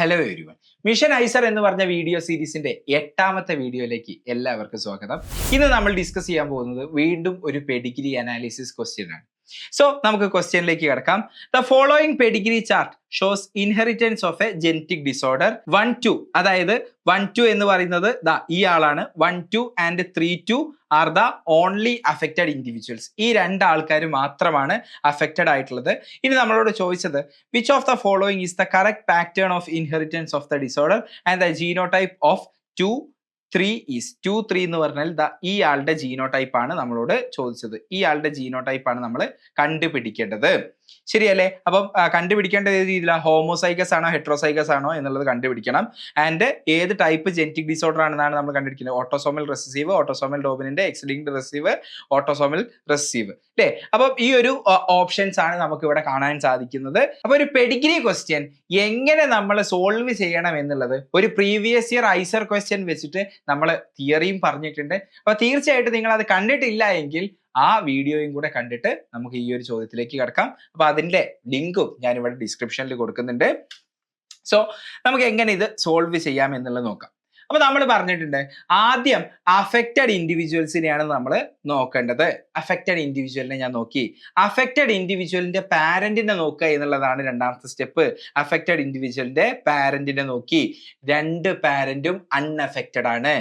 Hello everyone. Mission IISER എന്ന് പറഞ്ഞ video സീരീസിന്റെ 8ാമത്തെ വീഡിയോയിലേക്ക് എല്ലാവർക്കും സ്വാഗതം. ഇന്ന് നമ്മൾ ഡിസ്കസ് ചെയ്യാൻ പോകുന്നത് വീണ്ടും ഒരു പെഡിഗ്രി അനാലിസിസ് ക്വസ്റ്റ്യൻ ആണ്. സോ നമുക്ക് ക്വസ്റ്റ്യനിലേക്ക് കിടക്കാം. The following Pedigree chart shows inheritance of A genetic disorder 1-2. അതായത് 1-2 എന്ന് പറയുന്നത് ഈ ആളാണ്. 1-2 and 3-2 are the only affected individuals. ഈ രണ്ട് ആൾക്കാർ മാത്രമാണ് അഫക്റ്റഡ് ആയിട്ടുള്ളത്. ഇനി നമ്മളോട് ചോദിച്ചത് which of the following is the correct pattern of inheritance of the disorder and the genotype of 2-3 is 2-3 എന്ന് പറഞ്ഞാൽ ഈ ആളുടെ ജീനോടൈപ്പ് ആണ് നമ്മളോട് ചോദിച്ചത്. ഈ ആളുടെ ജീനോടൈപ്പ് ആണ് നമ്മൾ കണ്ടുപിടിക്കേണ്ടത്. ശരിയല്ലേ? അപ്പം കണ്ടുപിടിക്കേണ്ട ഏത് രീതിയിലാണ്? ഹോമോസൈഗസ് ആണോ ഹെട്രോസൈഗസ് ആണോ എന്നുള്ളത് കണ്ടുപിടിക്കണം. ആൻഡ് ഏത് ടൈപ്പ് ജെനറ്റിക് ഡിസോർഡർ ആണെന്നാണ് നമ്മൾ കണ്ടുപിടിക്കുന്നത്. Autosomal recessive, autosomal dominant, X linked receive, autosomal receive അല്ലേ? അപ്പം ഈ ഒരു ഓപ്ഷൻസ് ആണ് നമുക്ക് ഇവിടെ കാണാൻ സാധിക്കുന്നത്. അപ്പൊ ഒരു പെഡിഗ്രി ക്വസ്റ്റ്യൻ എങ്ങനെ നമ്മൾ സോൾവ് ചെയ്യണം എന്നുള്ളത് ഒരു പ്രീവിയസ് ഇയർ ഐസർ ക്വസ്റ്റ്യൻ വെച്ചിട്ട് നമ്മൾ തിയറിയും പറഞ്ഞിട്ടുണ്ട്. അപ്പൊ തീർച്ചയായിട്ടും നിങ്ങൾ അത് കണ്ടിട്ടില്ല എങ്കിൽ ആ വീഡിയോയും കൂടെ കണ്ടിട്ട് നമുക്ക് ഈ ഒരു ചോദ്യത്തിലേക്ക് കിടക്കാം. അപ്പൊ അതിന്റെ ലിങ്കും ഞാൻ ഇവിടെ ഡിസ്ക്രിപ്ഷനിൽ കൊടുക്കുന്നുണ്ട്. സോ നമുക്ക് എങ്ങനെ ഇത് സോൾവ് ചെയ്യാം എന്നുള്ളത് നോക്കാം. അപ്പൊ നമ്മൾ പറഞ്ഞിട്ടുണ്ട് ആദ്യം അഫക്റ്റഡ് ഇൻഡിവിജ്വൽസിനെയാണ് നമ്മൾ നോക്കേണ്ടത്. അഫക്റ്റഡ് ഇൻഡിവിജ്വലിനെ ഞാൻ നോക്കി. അഫക്റ്റഡ് ഇൻഡിവിജ്വലിന്റെ പാരന്റിനെ നോക്കുക എന്നുള്ളതാണ് രണ്ടാമത്തെ സ്റ്റെപ്പ്. അഫക്റ്റഡ് ഇൻഡിവിജ്വലിന്റെ പാരന്റിനെ നോക്കി. രണ്ട് പാരന്റും അൺഅഫക്റ്റഡ് ആണ്.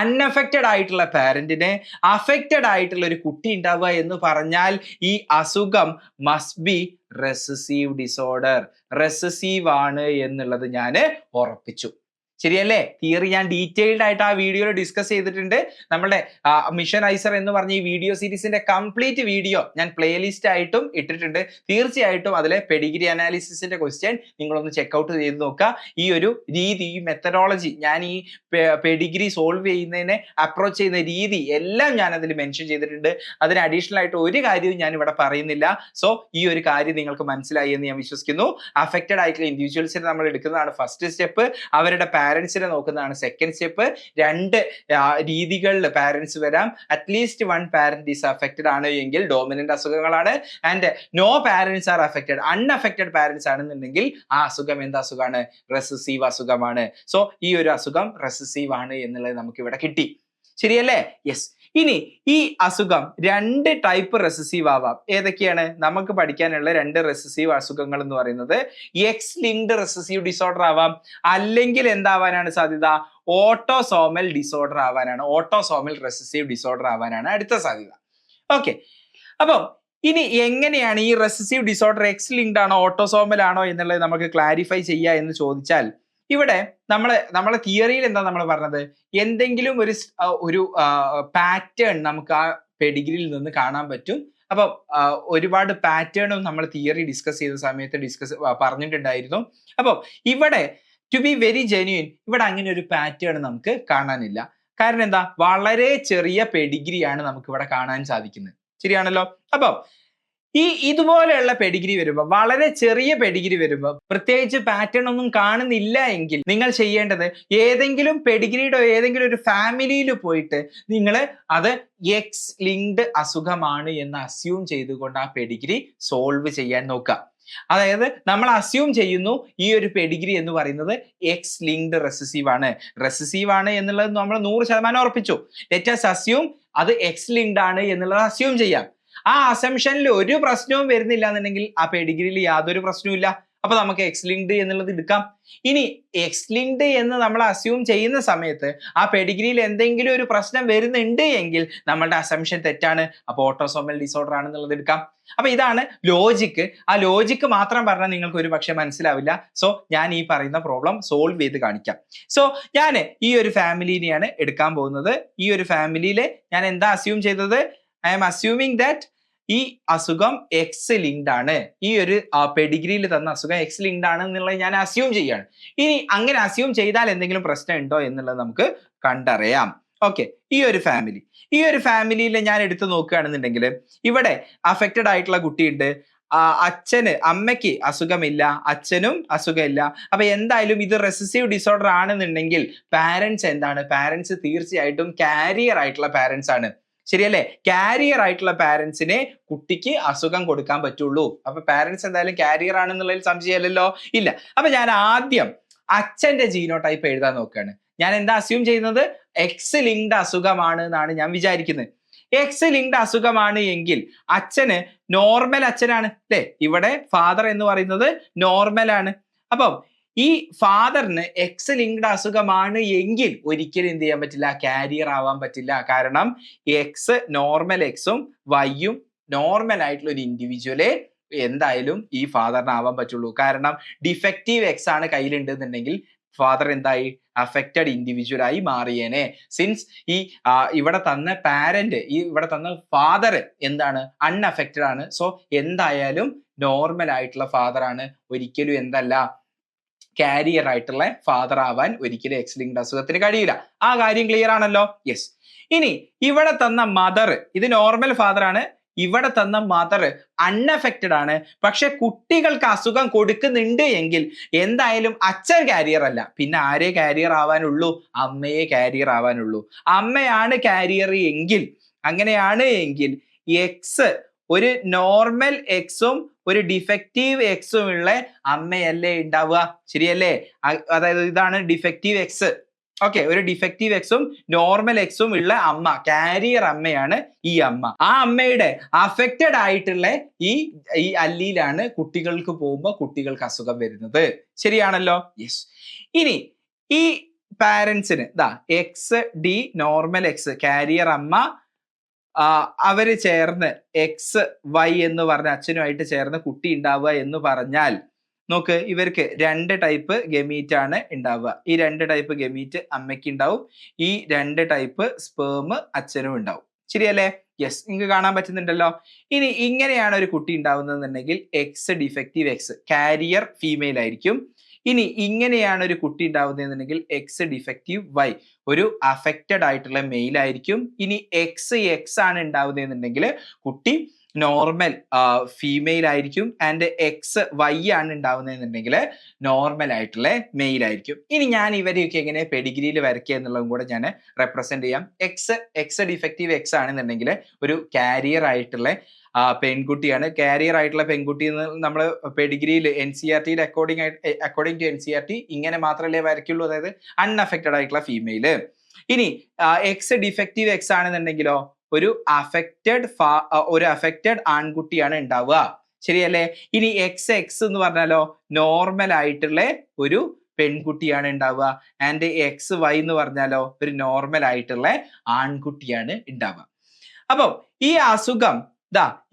അൺഅഫക്റ്റഡ് ആയിട്ടുള്ള പാരന്റിന് അഫക്റ്റഡ് ആയിട്ടുള്ള ഒരു കുട്ടി ഉണ്ടാവുക എന്ന് പറഞ്ഞാൽ ഈ അസുഖം must be recessive disorder. Recessive ആണ് എന്നുള്ളത് ഞാൻ ഉറപ്പിച്ചു. ശരിയല്ലേ? തിയറി ഞാൻ ഡീറ്റെയിൽഡ് ആയിട്ട് ആ വീഡിയോയിൽ ഡിസ്കസ് ചെയ്തിട്ടുണ്ട്. നമ്മുടെ മിഷൻ ഐസർ എന്ന് പറഞ്ഞ ഈ വീഡിയോ സീരീസിന്റെ കംപ്ലീറ്റ് വീഡിയോ ഞാൻ പ്ലേലിസ്റ്റ് ആയിട്ടും ഇട്ടിട്ടുണ്ട്. തീർച്ചയായിട്ടും അതിലെ പെഡിഗ്രി അനാലിസിസിന്റെ ക്വസ്റ്റ്യൻ നിങ്ങളൊന്ന് ചെക്ക്ഔട്ട് ചെയ്ത് നോക്കുക. ഈ ഒരു രീതി, ഈ മെത്തഡോളജി, ഞാൻ ഈ പെഡിഗ്രി സോൾവ് ചെയ്യുന്നതിനെ അപ്രോച്ച് ചെയ്യുന്ന രീതി എല്ലാം ഞാൻ അതിൽ മെൻഷൻ ചെയ്തിട്ടുണ്ട്. അതിന് അഡീഷണൽ ആയിട്ട് ഒരു കാര്യവും ഞാൻ ഇവിടെ പറയുന്നില്ല. സോ ഈ ഒരു കാര്യം നിങ്ങൾക്ക് മനസ്സിലായി എന്ന് ഞാൻ വിശ്വസിക്കുന്നു. അഫക്റ്റഡ് ആയിട്ടുള്ള ഇൻഡിവിജ്വൽസിനെ നമ്മൾ എടുക്കുന്നതാണ് ഫസ്റ്റ് സ്റ്റെപ്പ്. അവരുടെ പാരന്റ്സിനെ നോക്കുന്നതാണ് സെക്കൻഡ് സ്റ്റെപ്പ്. രണ്ട് രീതികളിൽ പാരന്റ്സ് വരാം. At least one parent is affected ആണ് എങ്കിൽ ഡോമിനന്റ് അസുഖങ്ങളാണ്. And no parents are affected, unaffected parents ആണെന്നുണ്ടെങ്കിൽ ആ അസുഖം എന്ത് അസുഖമാണ്? റെസസീവ് അസുഖമാണ്. സോ ഈ ഒരു അസുഖം റെസസീവ് ആണ് എന്നുള്ളത് നമുക്ക് ഇവിടെ കിട്ടി. ശരിയല്ലേ? യെസ്. ഇനി ഈ അസുഖം രണ്ട് ടൈപ്പ് റെസസീവ് ആവാം. ഏതൊക്കെയാണ് നമുക്ക് പഠിക്കാനുള്ള രണ്ട് റെസസീവ് അസുഖങ്ങൾ എന്ന് പറയുന്നത്? എക്സ് ലിങ്ക്ഡ് റെസസീവ് ഡിസോർഡർ ആവാം, അല്ലെങ്കിൽ എന്താവാനാണ് സാധ്യത? ഓട്ടോസോമൽ ഡിസോർഡർ ആവാനാണ്, ഓട്ടോസോമൽ റെസസീവ് ഡിസോർഡർ ആവാനാണ് അടുത്ത സാധ്യത. ഓക്കെ. അപ്പം ഇനി എങ്ങനെയാണ് ഈ റെസസീവ് ഡിസോർഡർ എക്സ് ലിങ്ക്ഡ് ആണോ ഓട്ടോസോമൽ ആണോ എന്നുള്ളത് നമുക്ക് ക്ലാരിഫൈ ചെയ്യുക എന്ന് ചോദിച്ചാൽ, ഇവിടെ നമ്മളെ തിയറിയിൽ എന്താ നമ്മൾ പറഞ്ഞത്? എന്തെങ്കിലും ഒരു പാറ്റേൺ നമുക്ക് ആ പെഡിഗ്രിയിൽ നിന്ന് കാണാൻ പറ്റും. അപ്പൊ ഒരുപാട് പാറ്റേണും നമ്മൾ തിയറി ഡിസ്കസ് ചെയ്ത സമയത്ത് പറഞ്ഞിട്ടുണ്ടായിരുന്നു. അപ്പൊ ഇവിടെ ടു ബി വെരി ജെന്യൂൻ, ഇവിടെ അങ്ങനെ ഒരു പാറ്റേൺ നമുക്ക് കാണാനില്ല. കാരണം എന്താ? വളരെ ചെറിയ പെഡിഗ്രിയാണ് നമുക്ക് ഇവിടെ കാണാൻ സാധിക്കുന്നത്. ശരിയാണല്ലോ? അപ്പം ഇതുപോലെയുള്ള പെഡിഗ്രി വരുമ്പോൾ, വളരെ ചെറിയ പെഡിഗ്രി വരുമ്പോൾ, പ്രത്യേകിച്ച് പാറ്റേൺ ഒന്നും കാണുന്നില്ല എങ്കിൽ നിങ്ങൾ ചെയ്യേണ്ടത് ഏതെങ്കിലും പെഡിഗ്രിയുടെ ഏതെങ്കിലും ഒരു ഫാമിലിയിൽ പോയിട്ട് നിങ്ങൾ അത് എക്സ് ലിങ്ക്ഡ് അസുഖമാണ് എന്ന് അസ്യൂം ചെയ്തുകൊണ്ട് ആ പെഡിഗ്രി സോൾവ് ചെയ്യാൻ നോക്കുക. അതായത് നമ്മൾ അസ്യൂം ചെയ്യുന്നു ഈ ഒരു പെഡിഗ്രി എന്ന് പറയുന്നത് എക്സ് ലിങ്ക്ഡ് റെസസീവ് ആണ്. റെസസീവ് ആണ് എന്നുള്ളത് നമ്മൾ 100% ഉറപ്പിച്ചു. ലെറ്റ് us assume അത് എക്സ് ലിങ്ക്ഡ് ആണ് എന്നുള്ളത് അസ്യൂം ചെയ്യാം. ആ അസംഷനിൽ ഒരു പ്രശ്നവും വരുന്നില്ല എന്നുണ്ടെങ്കിൽ ആ പെഡിഗ്രിയിൽ യാതൊരു പ്രശ്നവും ഇല്ല. അപ്പൊ നമുക്ക് എക്സ് ലിങ്ക്ഡ് എന്നുള്ളത് എടുക്കാം. ഇനി എക്സ് ലിങ്ക്ഡ് എന്ന് നമ്മൾ അസ്യൂം ചെയ്യുന്ന സമയത്ത് ആ പെഡിഗ്രിയിൽ എന്തെങ്കിലും ഒരു പ്രശ്നം വരുന്നുണ്ട് എങ്കിൽ നമ്മളുടെ അസംഷൻ തെറ്റാണ്. അപ്പൊ ഓട്ടോസോമൽ ഡിസോർഡർ ആണെന്നുള്ളത് എടുക്കാം. അപ്പൊ ഇതാണ് ലോജിക്ക്. ആ ലോജിക്ക് മാത്രം പറഞ്ഞാൽ നിങ്ങൾക്ക് ഒരു പക്ഷെ മനസ്സിലാവില്ല. സോ ഞാൻ ഈ പറയുന്ന പ്രോബ്ലം സോൾവ് ചെയ്ത് കാണിക്കാം. സോ ഞാൻ ഈ ഒരു ഫാമിലിനെയാണ് എടുക്കാൻ പോകുന്നത്. ഈ ഒരു ഫാമിലിയിൽ ഞാൻ എന്താ അസ്യൂം ചെയ്തത്? ഐ ആം അസ്യൂമിങ് ദാറ്റ് ഈ അസുഖം എക്സ് ലിങ്ക്ഡ് ആണ്. ഈ ഒരു പെഡിഗ്രിയിൽ തന്ന അസുഖം എക്സ് ലിങ്ക്ഡ് ആണ് എന്നുള്ളത് ഞാൻ അസ്യൂം ചെയ്യാണ്. ഇനി അങ്ങനെ അസ്യൂം ചെയ്താൽ എന്തെങ്കിലും പ്രശ്നം ഉണ്ടോ എന്നുള്ളത് നമുക്ക് കണ്ടറിയാം. ഓക്കെ. ഈ ഒരു ഫാമിലിയിൽ ഞാൻ എടുത്തു നോക്കുകയാണെന്നുണ്ടെങ്കിൽ ഇവിടെ അഫക്റ്റഡ് ആയിട്ടുള്ള കുട്ടിയുണ്ട്. അമ്മയ്ക്ക് അസുഖമില്ല, അച്ഛനും അസുഖമില്ല. അപ്പൊ എന്തായാലും ഇത് റെസസീവ് ഡിസോർഡർ ആണെന്നുണ്ടെങ്കിൽ പാരന്റ്സ് എന്താണ്? പാരന്റ്സ് തീർച്ചയായിട്ടും കാരിയർ ആയിട്ടുള്ള പാരന്റ്സ് ആണ്. ശരിയല്ലേ? കാരിയർ ആയിട്ടുള്ള പാരന്റ്സിനെ കുട്ടിക്ക് അസുഖം കൊടുക്കാൻ പറ്റുള്ളൂ. അപ്പൊ പാരന്റ്സ് എന്തായാലും കാരിയർ ആണെന്നുള്ളതിൽ സംശയമല്ലല്ലോ? ഇല്ല. അപ്പൊ ഞാൻ ആദ്യം അച്ഛന്റെ ജീനോടൈപ്പ് എഴുതാൻ നോക്കുകയാണ്. ഞാൻ എന്താ അസ്യൂം ചെയ്യുന്നത്? എക്സ് ലിങ്ക്ഡ് അസുഖമാണ് എന്നാണ് ഞാൻ വിചാരിക്കുന്നത്. എക്സ് ലിങ്ക്ഡ് അസുഖമാണ് എങ്കിൽ അച്ഛന് നോർമൽ അച്ഛനാണ് അല്ലെ. ഇവിടെ ഫാദർ എന്ന് പറയുന്നത് നോർമൽ ആണ്. അപ്പം ഈ ഫാദറിന് എക്സ് ലിങ്ക്ഡ് അസുഖമാണ് എങ്കിൽ ഒരിക്കലും എന്ത് ചെയ്യാൻ പറ്റില്ല? കാരിയർ ആവാൻ പറ്റില്ല. കാരണം എക്സ് നോർമൽ എക്സും വൈയും നോർമൽ ആയിട്ടുള്ള ഒരു ഇൻഡിവിജ്വലെ എന്തായാലും ഈ ഫാദറിന് ആവാൻ പറ്റുള്ളൂ. കാരണം ഡിഫക്റ്റീവ് എക്സ് ആണ് കയ്യിലുണ്ടെന്നുണ്ടെങ്കിൽ ഫാദർ എന്തായി? അഫക്റ്റഡ് ഇൻഡിവിജ്വൽ ആയി മാറിയേനെ. സിൻസ് ഈ ഇവിടെ തന്ന പാരന്റ്, ഈ ഇവിടെ തന്ന ഫാദർ എന്താണ്? അൺഅഫക്റ്റഡ് ആണ്. സോ എന്തായാലും നോർമൽ ആയിട്ടുള്ള ഫാദർ ആണ്. ഒരിക്കലും എന്തല്ല? കാരിയർ ആയിട്ടുള്ള ഫാദർ ആവാൻ ഒരിക്കലും എക്സ് ലിങ്ക്ഡ് അസുഖത്തിന് കഴിയില്ല. ആ കാര്യം ക്ലിയർ ആണല്ലോ? യെസ്. ഇനി ഇവിടെ തന്ന മദർ, ഇത് നോർമൽ ഫാദർ ആണ്. ഇവിടെ തന്ന മദർ അൺഅഫക്റ്റഡ് ആണ്. പക്ഷെ കുട്ടികൾക്ക് അസുഖം കൊടുക്കുന്നുണ്ട് എങ്കിൽ എന്തായാലും അച്ഛൻ കാരിയർ അല്ല. പിന്നെ ആരേ കാരിയർ ആവാനുള്ളൂ? അമ്മയെ കാരിയർ ആവാനുള്ളൂ. അമ്മയാണ് കാരിയർ എങ്കിൽ, അങ്ങനെയാണ് എങ്കിൽ എക്സ് ഒരു നോർമൽ എക്സും ഒരു ഡിഫക്റ്റീവ് എക്സും ഉള്ള അമ്മയല്ലേ ഉണ്ടാവുക? ശരിയല്ലേ? അതായത് ഇതാണ് ഡിഫക്റ്റീവ് എക്സ്. ഓക്കെ, ഒരു ഡിഫക്റ്റീവ് എക്സും നോർമൽ എക്സും ഉള്ള അമ്മ, കാരിയർ അമ്മയാണ് ഈ അമ്മ. ആ അമ്മയുടെ അഫക്റ്റഡ് ആയിട്ടുള്ള ഈ അല്ലിയിലാണ് കുട്ടികൾക്ക് പോകുമ്പോൾ കുട്ടികൾക്ക് അസുഖം വരുന്നത്. ശരിയാണല്ലോ? യെസ്. ഇനി ഈ പാരന്റ്സിന് X D normal X carrier അമ്മ അവര് ചേർന്ന് എക്സ് വൈ എന്ന് പറഞ്ഞ അച്ഛനുമായിട്ട് ചേർന്ന് കുട്ടി ഉണ്ടാവുക എന്ന് പറഞ്ഞാൽ നോക്ക്, ഇവർക്ക് 2 ടൈപ്പ് ഗമീറ്റ് ആണ് ഉണ്ടാവുക. ഈ 2 ടൈപ്പ് ഗമീറ്റ് അമ്മയ്ക്ക് ഉണ്ടാവും, ഈ 2 ടൈപ്പ് സ്പേം അച്ഛനും ഉണ്ടാവും. ശരിയല്ലേ? യെസ്, നിങ്ങൾക്ക് കാണാൻ പറ്റുന്നുണ്ടല്ലോ. ഇനി ഇങ്ങനെയാണ് ഒരു കുട്ടി ഉണ്ടാവുന്നതെന്നുണ്ടെങ്കിൽ X defective X, carrier female ആയിരിക്കും. ഇനി ഇങ്ങനെയാണ് ഒരു കുട്ടി ഉണ്ടാവുന്നതെന്നുണ്ടെങ്കിൽ എക്സ് ഡിഫക്റ്റീവ് വൈ, ഒരു അഫക്റ്റഡ് ആയിട്ടുള്ള മെയിൽ ആയിരിക്കും. ഇനി എക്സ് എക്സ് ആണ് ഉണ്ടാവുന്നതെന്നുണ്ടെങ്കിൽ കുട്ടി നോർമൽ ഫീമെയിൽ ആയിരിക്കും. ആൻഡ് എക്സ് വൈ ആണ് ഉണ്ടാവുന്നതെന്നുണ്ടെങ്കിൽ നോർമൽ ആയിട്ടുള്ള മെയിൽ ആയിരിക്കും. ഇനി ഞാൻ ഇവരെയൊക്കെ എങ്ങനെ പെഡിഗ്രിയിൽ വരയ്ക്കുക എന്നുള്ളതും കൂടെ ഞാൻ റെപ്രസെന്റ് ചെയ്യാം. എക്സ് ഡിഫക്റ്റീവ് എക്സ് ആണെന്നുണ്ടെങ്കിൽ ഒരു കാരിയർ ആയിട്ടുള്ള പെൺകുട്ടിയാണ്. കാരിയർ ആയിട്ടുള്ള പെൺകുട്ടി എന്ന് നമ്മൾ പെഡിഗ്രിയിൽ NCERT അക്കോർഡിംഗ് ടു NCERT ഇങ്ങനെ മാത്രമല്ലേ വരയ്ക്കുള്ളൂ, അതായത് അൺഅഫക്റ്റഡ് ആയിട്ടുള്ള ഫീമെയില്. ഇനി എക്സ് ഡിഫക്റ്റീവ് എക്സ് ആണെന്നുണ്ടെങ്കിലോ ഒരു അഫക്റ്റഡ് ആൺകുട്ടിയാണ് ഉണ്ടാവുക. ശരിയല്ലേ? ഇനി എക്സ് എക്സ് എന്ന് പറഞ്ഞാലോ നോർമൽ ആയിട്ടുള്ള ഒരു പെൺകുട്ടിയാണ് ഉണ്ടാവുക. ആൻഡ് എക്സ് വൈ എന്ന് പറഞ്ഞാലോ ഒരു നോർമൽ ആയിട്ടുള്ള ആൺകുട്ടിയാണ് ഉണ്ടാവുക. അപ്പം ഈ അസുഖം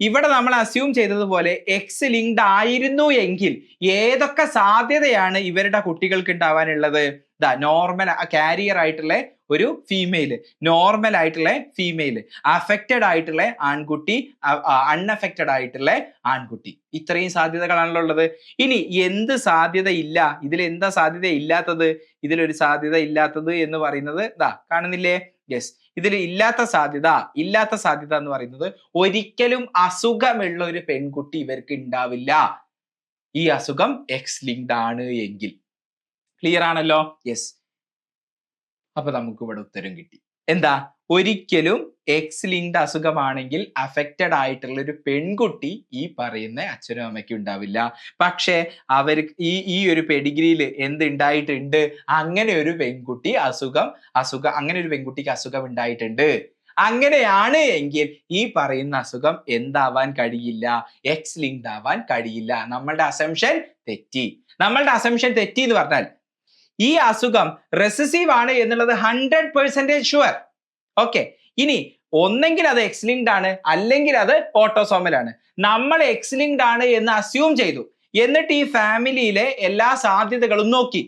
ഇവിടെ നമ്മൾ അസ്യൂം ചെയ്തതുപോലെ എക്സ് ലിങ്ക്ഡ് ആയിരുന്നു എങ്കിൽ ഏതൊക്കെ സാധ്യതയാണ് ഇവരുടെ കുട്ടികൾക്ക് ഉണ്ടാവാനുള്ളത്? നോർമൽ കാരിയർ ആയിട്ടുള്ള ഒരു ഫീമെയില്, നോർമൽ ആയിട്ടുള്ള ഫീമെയില്, അഫക്റ്റഡ് ആയിട്ടുള്ള ആൺകുട്ടി, അൺഅഫക്റ്റഡ് ആയിട്ടുള്ള ആൺകുട്ടി. ഇത്രയും സാധ്യതകളാണല്ലോ ഉള്ളത്. ഇനി എന്ത് സാധ്യത ഇല്ല? ഇതിൽ എന്താ സാധ്യത ഇല്ലാത്തത്? ഇതിലൊരു സാധ്യത ഇല്ലാത്തത് എന്ന് പറയുന്നത് കാണുന്നില്ലേ? യെസ്, ഇതിൽ ഇല്ലാത്ത സാധ്യത എന്ന് പറയുന്നത് ഒരിക്കലും അസുഖമുള്ള ഒരു പെൺകുട്ടി ഇവർക്ക് ഉണ്ടാവില്ല, ഈ അസുഖം എക്സ് ലിങ്ക്ഡ് ആണ് എങ്കിൽ. ക്ലിയർ ആണല്ലോ? യെസ്. അപ്പൊ നമുക്ക് ഇവിടെ ഉത്തരം കിട്ടി. എന്താ? ഒരിക്കലും എക്സ് ലിങ്ക്ഡ് അസുഖമാണെങ്കിൽ അഫക്റ്റഡ് ആയിട്ടുള്ള ഒരു പെൺകുട്ടി ഈ പറയുന്ന അച്ഛനും അമ്മയ്ക്കും ഉണ്ടാവില്ല. പക്ഷെ അവർക്ക് ഈ ഒരു പെഡിഗ്രിയിൽ എന്തുണ്ടായിട്ടുണ്ട്? അങ്ങനെ ഒരു പെൺകുട്ടി അങ്ങനെ ഒരു പെൺകുട്ടിക്ക് അസുഖം ഉണ്ടായിട്ടുണ്ട്. അങ്ങനെയാണ് എങ്കിൽ ഈ പറയുന്ന അസുഖം എന്താവാൻ കഴിയില്ല? എക്സ് ലിങ്ക്ഡ് ആവാൻ കഴിയില്ല. നമ്മളുടെ അസംഷൻ തെറ്റി എന്ന് പറഞ്ഞാൽ ഈ അസുഖം റെസസീവ് ആണ് എന്നുള്ളത് 100% ഷുവർ. ഓക്കെ, ഇനി ഒന്നെങ്കിൽ അത് എക്സ് ലിങ്ക്ഡ് ആണ്, അല്ലെങ്കിൽ അത് ഓട്ടോസോമൽ ആണ്. നമ്മൾ എക്സ് ലിങ്ക്ഡ് ആണ് എന്ന് അസ്യൂം ചെയ്തു. എന്നിട്ട് ഈ ഫാമിലിയിലെ എല്ലാ സാധ്യതകളും നോക്കി.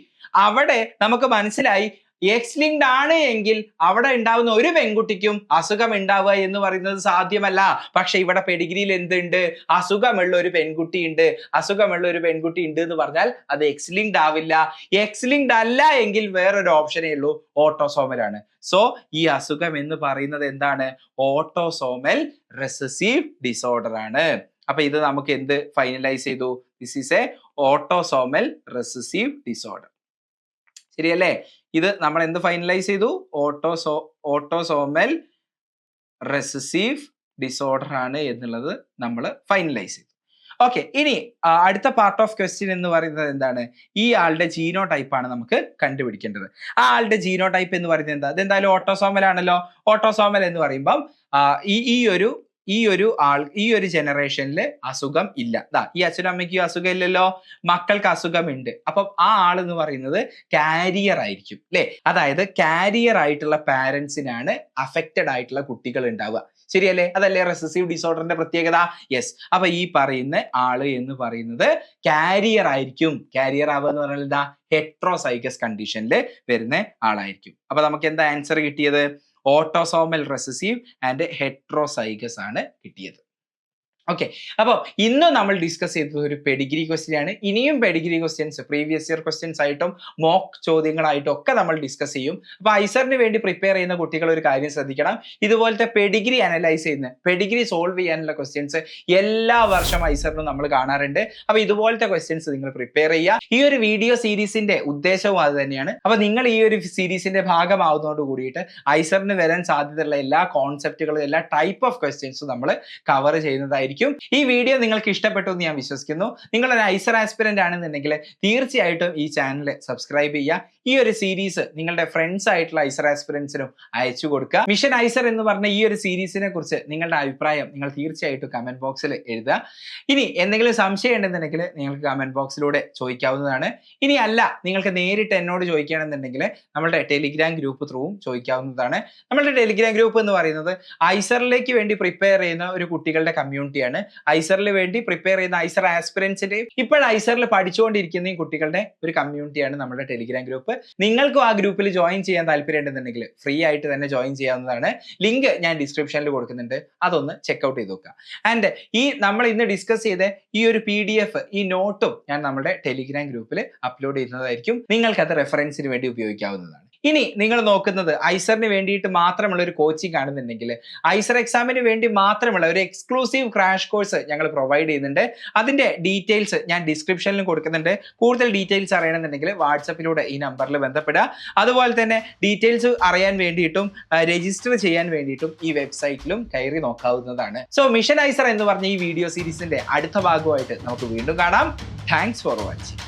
അവിടെ നമുക്ക് മനസ്സിലായി എക്സ് ലിങ്ക്ഡ് ആണ് എങ്കിൽ അവിടെ ഉണ്ടാവുന്ന ഒരു പെൺകുട്ടിക്കും അസുഖം ഉണ്ടാവുക എന്ന് പറയുന്നത് സാധ്യമല്ല. പക്ഷെ ഇവിടെ പെഡിഗ്രിയിൽ എന്തുണ്ട്? അസുഖമുള്ള ഒരു പെൺകുട്ടി ഉണ്ട് എന്ന് പറഞ്ഞാൽ അത് എക്സ് ലിങ്ക്ഡ് ആവില്ല. എക്സ് ലിങ്ക്ഡ് അല്ല എങ്കിൽ വേറൊരു ഓപ്ഷനേ ഉള്ളൂ, ഓട്ടോസോമൽ ആണ്. സോ ഈ അസുഖം എന്ന് പറയുന്നത് എന്താണ്? ഓട്ടോസോമൽ റെസസീവ് ഡിസോർഡർ ആണ്. അപ്പൊ ഇത് നമുക്ക് എന്ത് ഫൈനലൈസ് ചെയ്തു? This is A autosomal recessive disorder. ശരിയല്ലേ? ഇത് നമ്മൾ എന്ത് ഫൈനലൈസ് ചെയ്തു? ഓട്ടോസോമൽ റെസസീവ് ഡിസോർഡർ ആണ് എന്നുള്ളത് നമ്മൾ ഫൈനലൈസ് ചെയ്തു. ഓക്കെ, ഇനി അടുത്ത പാർട്ട് ഓഫ് ക്വസ്റ്റ്യൻ എന്ന് പറയുന്നത് എന്താണ്? ഈ ആളുടെ ജീനോ ടൈപ്പ് ആണ് നമുക്ക് കണ്ടുപിടിക്കേണ്ടത്. ആ ആളുടെ ജീനോ ടൈപ്പ് എന്ന് പറയുന്നത് എന്താ? അതെന്തായാലും ഓട്ടോസോമൽ ആണല്ലോ. ഓട്ടോസോമൽ എന്ന് പറയുമ്പം ഈ ഒരു ജനറേഷനിൽ അസുഖം ഇല്ല. ഈ അച്ഛനും അമ്മയ്ക്കും അസുഖം ഇല്ലല്ലോ, മക്കൾക്ക് അസുഖമുണ്ട്. അപ്പം ആ ആളെന്ന് പറയുന്നത് കാരിയർ ആയിരിക്കും അല്ലെ. അതായത് കാരിയർ ആയിട്ടുള്ള പാരന്റ്സിനാണ് അഫക്റ്റഡ് ആയിട്ടുള്ള കുട്ടികൾ ഉണ്ടാവുക. ശരിയല്ലേ? അതല്ലേ റെസസീവ് ഡിസോർഡറിന്റെ പ്രത്യേകത? യെസ്. അപ്പൊ ഈ പറയുന്ന ആള് എന്ന് പറയുന്നത് കാരിയർ ആയിരിക്കും. കാരിയർ ആവുക എന്ന് പറഞ്ഞാൽ എന്താ? ഹെട്രോസൈഗസ് കണ്ടീഷനിൽ വരുന്ന ആളായിരിക്കും. അപ്പൊ നമുക്ക് എന്താ ആൻസർ കിട്ടിയത്? ഓട്ടോസോമൽ റെസസീവ് ആൻഡ് ഹെട്രോസൈഗസ് ആണ് കിട്ടിയത്. ഓക്കെ, അപ്പോൾ ഇന്ന് നമ്മൾ ഡിസ്കസ് ചെയ്തത് ഒരു പെഡിഗ്രി ക്വസ്റ്റ്യൻ ആണ്. ഇനിയും Pedigree questions previous year questions ആയിട്ടും മോക്ക് ചോദ്യങ്ങളായിട്ടും ഒക്കെ നമ്മൾ ഡിസ്കസ് ചെയ്യും. അപ്പോൾ ഐസറിന് വേണ്ടി പ്രിപ്പയർ ചെയ്യുന്ന കുട്ടികൾ ഒരു കാര്യം ശ്രദ്ധിക്കണം. ഇതുപോലത്തെ പെഡിഗ്രി അനലൈസ് ചെയ്യുന്ന, പെഡിഗ്രി സോൾവ് ചെയ്യാനുള്ള ക്വസ്റ്റ്യൻസ് എല്ലാ വർഷം ഐസറിനും നമ്മൾ കാണാറുണ്ട്. അപ്പോൾ ഇതുപോലത്തെ ക്വസ്റ്റ്യൻസ് നിങ്ങൾ പ്രിപ്പയർ ചെയ്യുക. ഈ ഒരു വീഡിയോ സീരീസിന്റെ ഉദ്ദേശവും അത് തന്നെയാണ്. അപ്പോൾ നിങ്ങൾ ഈ ഒരു സീരീസിന്റെ ഭാഗമാവുന്നതോട് കൂടിയിട്ട് ഐസറിന് വരാൻ സാധ്യതയുള്ള എല്ലാ കോൺസെപ്റ്റുകളും എല്ലാ ടൈപ്പ് ഓഫ് ക്വസ്റ്റ്യൻസും നമ്മൾ കവർ ചെയ്യുന്നതായിരിക്കും. ഈ വീഡിയോ നിങ്ങൾക്ക് ഇഷ്ടപ്പെട്ടു എന്ന് ഞാൻ വിശ്വസിക്കുന്നു. നിങ്ങൾ ഒരു ഐസർ ആസ്പിരന്റ് ആണെന്നുണ്ടെങ്കിൽ തീർച്ചയായിട്ടും ഈ ചാനൽ സബ്സ്ക്രൈബ് ചെയ്യുക. ഈ ഒരു സീരീസ് നിങ്ങളുടെ ഫ്രണ്ട്സ് ആയിട്ടുള്ള ഐസർ ആസ്പിരൻസിനും അയച്ചു കൊടുക്കുക. മിഷൻ ഐസർ എന്ന് പറഞ്ഞ ഈ ഒരു സീരീസിനെ കുറിച്ച് നിങ്ങളുടെ അഭിപ്രായം നിങ്ങൾ തീർച്ചയായിട്ടും കമന്റ് ബോക്സിൽ എഴുതുക. ഇനി എന്തെങ്കിലും സംശയം ഉണ്ടെന്നുണ്ടെങ്കിൽ നിങ്ങൾക്ക് കമന്റ് ബോക്സിലൂടെ ചോദിക്കാവുന്നതാണ്. ഇനി അല്ല, നിങ്ങൾക്ക് നേരിട്ട് എന്നോട് ചോദിക്കുകയാണെന്നുണ്ടെങ്കിൽ നമ്മളുടെ ടെലിഗ്രാം ഗ്രൂപ്പ് ത്രൂവും ചോദിക്കാവുന്നതാണ്. നമ്മളുടെ ടെലിഗ്രാം ഗ്രൂപ്പ് എന്ന് പറയുന്നത് ഐസറിലേക്ക് വേണ്ടി പ്രിപ്പയർ ചെയ്യുന്ന ഒരു കുട്ടികളുടെ കമ്മ്യൂണിറ്റിയാണ്. ഐസറിന് വേണ്ടി പ്രിപ്പയർ ചെയ്യുന്ന ഐസർ ആസ്പിരൻസിന്റെയും ഇപ്പോൾ ഐസറിൽ പഠിച്ചുകൊണ്ടിരിക്കുന്ന കുട്ടികളുടെ ഒരു കമ്മ്യൂണിറ്റിയാണ് നമ്മുടെ ടെലിഗ്രാം ഗ്രൂപ്പ്. നിങ്ങൾക്കും ആ ഗ്രൂപ്പിൽ ജോയിൻ ചെയ്യാൻ താല്പര്യം ഉണ്ടെന്നുണ്ടെങ്കിൽ ഫ്രീ ആയിട്ട് തന്നെ ജോയിൻ ചെയ്യാവുന്നതാണ്. ലിങ്ക് ഞാൻ ഡിസ്ക്രിപ്ഷനിൽ കൊടുക്കുന്നുണ്ട്, അതൊന്ന് ചെക്ക്ഔട്ട് ചെയ്ത് നോക്കുക. ആൻഡ് നമ്മൾ ഇന്ന് ഡിസ്കസ് ചെയ്ത ഈ ഒരു PDF, ഈ നോട്ടും ഞാൻ നമ്മുടെ ടെലിഗ്രാം ഗ്രൂപ്പിൽ അപ്ലോഡ് ചെയ്യുന്നതായിരിക്കും. നിങ്ങൾക്കത് റെഫറൻസിന് വേണ്ടി ഉപയോഗിക്കാവുന്നതാണ്. ഇനി നിങ്ങൾ നോക്കുന്നത് ഐസറിന് വേണ്ടിയിട്ട് മാത്രമുള്ള ഒരു കോച്ചിങ് ആണെന്നുണ്ടെങ്കിൽ ഐസർ എക്സാമിന് വേണ്ടി മാത്രമുള്ള ഒരു എക്സ്ക്ലൂസീവ് ക്രാഷ് കോഴ്സ് ഞങ്ങൾ പ്രൊവൈഡ് ചെയ്യുന്നുണ്ട്. അതിന്റെ ഡീറ്റെയിൽസ് ഞാൻ ഡിസ്ക്രിപ്ഷനിൽ കൊടുക്കുന്നുണ്ട്. കൂടുതൽ ഡീറ്റെയിൽസ് അറിയണമെന്നുണ്ടെങ്കിൽ വാട്സപ്പിലൂടെ ഈ നമ്പറിൽ ബന്ധപ്പെടുക. അതുപോലെ തന്നെ ഡീറ്റെയിൽസ് അറിയാൻ വേണ്ടിയിട്ടും രജിസ്റ്റർ ചെയ്യാൻ വേണ്ടിയിട്ടും ഈ വെബ്സൈറ്റിലും കയറി നോക്കാവുന്നതാണ്. സോ മിഷൻ ഐസർ എന്ന് പറഞ്ഞ ഈ വീഡിയോ സീരീസിന്റെ അടുത്ത ഭാഗമായിട്ട് നമുക്ക് വീണ്ടും കാണാം. Thanks for watching.